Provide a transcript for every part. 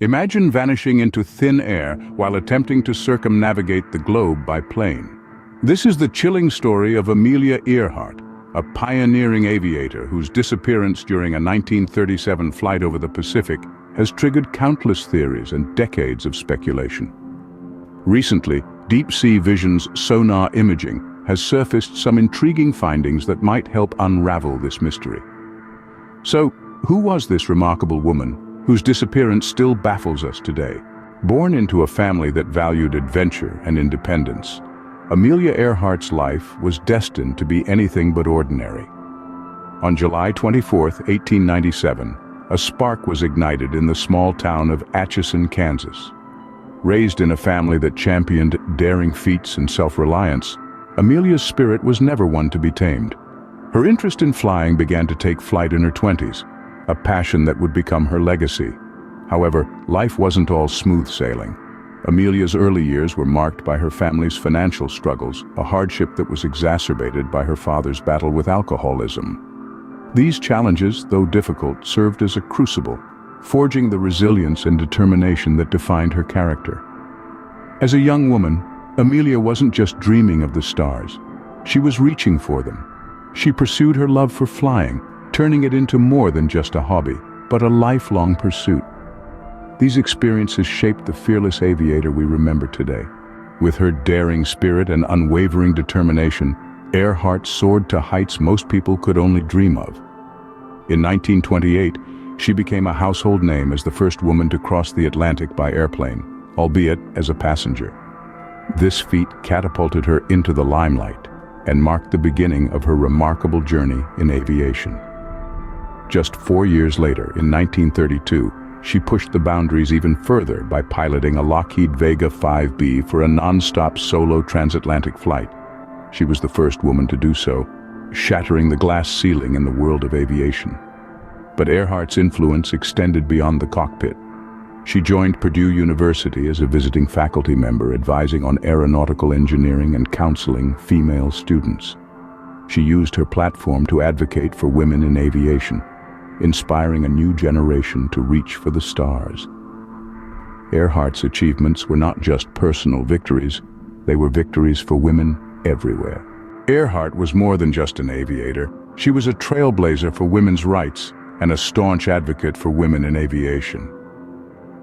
Imagine vanishing into thin air while attempting to circumnavigate the globe by plane. This is the chilling story of Amelia Earhart, a pioneering aviator whose disappearance during a 1937 flight over the Pacific has triggered countless theories and decades of speculation. Recently, deep-sea vision's sonar imaging has surfaced some intriguing findings that might help unravel this mystery. So, who was this remarkable woman whose disappearance still baffles us today? Born into a family that valued adventure and independence, Amelia Earhart's life was destined to be anything but ordinary. On July 24, 1897, a spark was ignited in the small town of Atchison, Kansas. Raised in a family that championed daring feats and self-reliance, Amelia's spirit was never one to be tamed. Her interest in flying began to take flight in her 20s, a passion that would become her legacy. However, life wasn't all smooth sailing. Amelia's early years were marked by her family's financial struggles, a hardship that was exacerbated by her father's battle with alcoholism. These challenges, though difficult, served as a crucible, forging the resilience and determination that defined her character. As a young woman, Amelia wasn't just dreaming of the stars. She was reaching for them. She pursued her love for flying, turning it into more than just a hobby, but a lifelong pursuit. These experiences shaped the fearless aviator we remember today. With her daring spirit and unwavering determination, Earhart soared to heights most people could only dream of. In 1928, she became a household name as the first woman to cross the Atlantic by airplane, albeit as a passenger. This feat catapulted her into the limelight and marked the beginning of her remarkable journey in aviation. Just 4 years later, in 1932, she pushed the boundaries even further by piloting a Lockheed Vega 5B for a non-stop solo transatlantic flight. She was the first woman to do so, shattering the glass ceiling in the world of aviation. But Earhart's influence extended beyond the cockpit. She joined Purdue University as a visiting faculty member, advising on aeronautical engineering and counseling female students. She used her platform to advocate for women in aviation, inspiring a new generation to reach for the stars. Earhart's achievements were not just personal victories, they were victories for women everywhere. Earhart was more than just an aviator. She was a trailblazer for women's rights and a staunch advocate for women in aviation.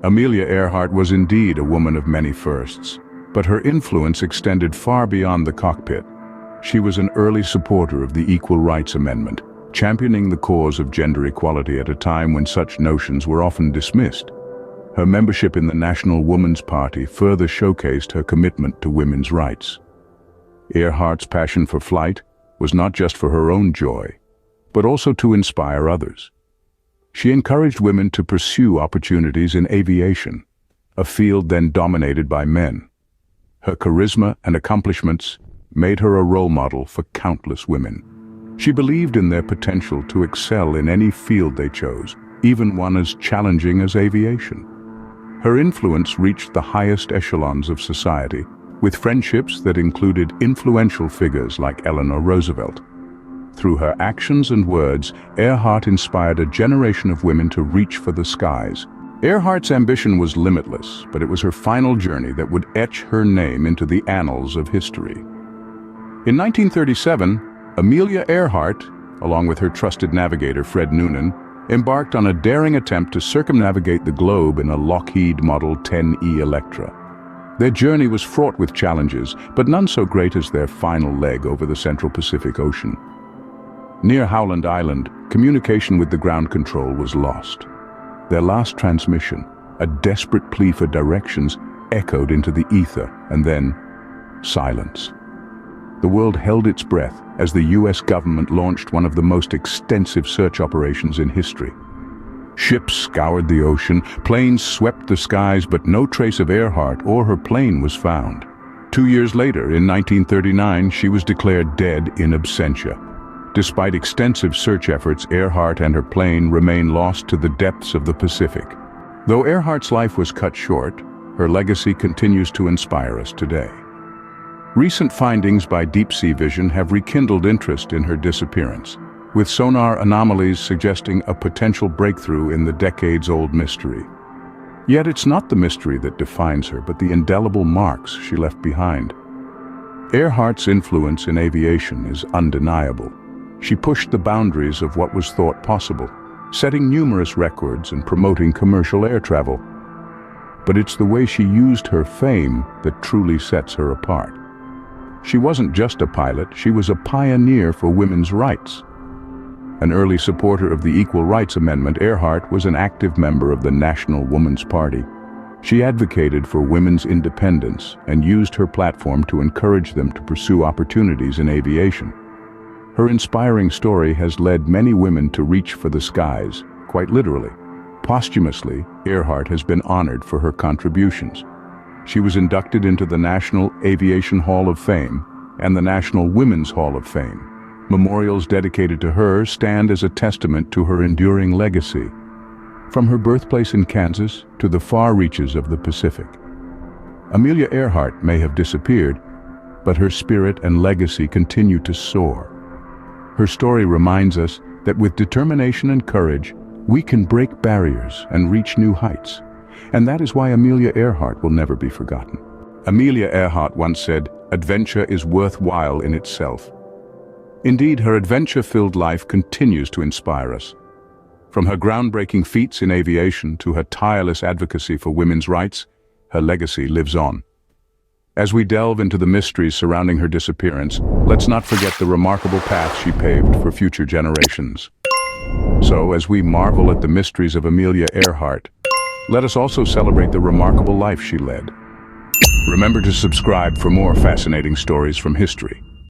Amelia Earhart was indeed a woman of many firsts, but her influence extended far beyond the cockpit. She was an early supporter of the Equal Rights Amendment, championing the cause of gender equality at a time when such notions were often dismissed. Her membership in the National Woman's Party further showcased her commitment to women's rights. Earhart's passion for flight was not just for her own joy, but also to inspire others. She encouraged women to pursue opportunities in aviation, a field then dominated by men. Her charisma and accomplishments made her a role model for countless women. She believed in their potential to excel in any field they chose, even one as challenging as aviation. Her influence reached the highest echelons of society, with friendships that included influential figures like Eleanor Roosevelt. Through her actions and words, Earhart inspired a generation of women to reach for the skies. Earhart's ambition was limitless, but it was her final journey that would etch her name into the annals of history. In 1937, Amelia Earhart, along with her trusted navigator Fred Noonan, embarked on a daring attempt to circumnavigate the globe in a Lockheed Model 10E Electra. Their journey was fraught with challenges, but none so great as their final leg over the Central Pacific Ocean. Near Howland Island, communication with the ground control was lost. Their last transmission, a desperate plea for directions, echoed into the ether, and then silence. The world held its breath as the US government launched one of the most extensive search operations in history. Ships scoured the ocean, planes swept the skies, but no trace of Earhart or her plane was found. 2 years later, in 1939, she was declared dead in absentia. Despite extensive search efforts, Earhart and her plane remain lost to the depths of the Pacific. Though Earhart's life was cut short, her legacy continues to inspire us today. Recent findings by deep-sea vision have rekindled interest in her disappearance, with sonar anomalies suggesting a potential breakthrough in the decades-old mystery. Yet it's not the mystery that defines her, but the indelible marks she left behind. Earhart's influence in aviation is undeniable. She pushed the boundaries of what was thought possible, setting numerous records and promoting commercial air travel. But it's the way she used her fame that truly sets her apart. She wasn't just a pilot, she was a pioneer for women's rights. An early supporter of the Equal Rights Amendment, Earhart was an active member of the National Woman's Party. She advocated for women's independence and used her platform to encourage them to pursue opportunities in aviation. Her inspiring story has led many women to reach for the skies, quite literally. Posthumously, Earhart has been honored for her contributions. She was inducted into the National Aviation Hall of Fame and the National Women's Hall of Fame. Memorials dedicated to her stand as a testament to her enduring legacy, from her birthplace in Kansas to the far reaches of the Pacific. Amelia Earhart may have disappeared, but her spirit and legacy continue to soar. Her story reminds us that with determination and courage, we can break barriers and reach new heights. And that is why Amelia Earhart will never be forgotten. Amelia Earhart once said, "Adventure is worthwhile in itself." Indeed, her adventure-filled life continues to inspire us. From her groundbreaking feats in aviation to her tireless advocacy for women's rights, her legacy lives on. As we delve into the mysteries surrounding her disappearance, let's not forget the remarkable path she paved for future generations. So, as we marvel at the mysteries of Amelia Earhart, let us also celebrate the remarkable life she led. Remember to subscribe for more fascinating stories from history.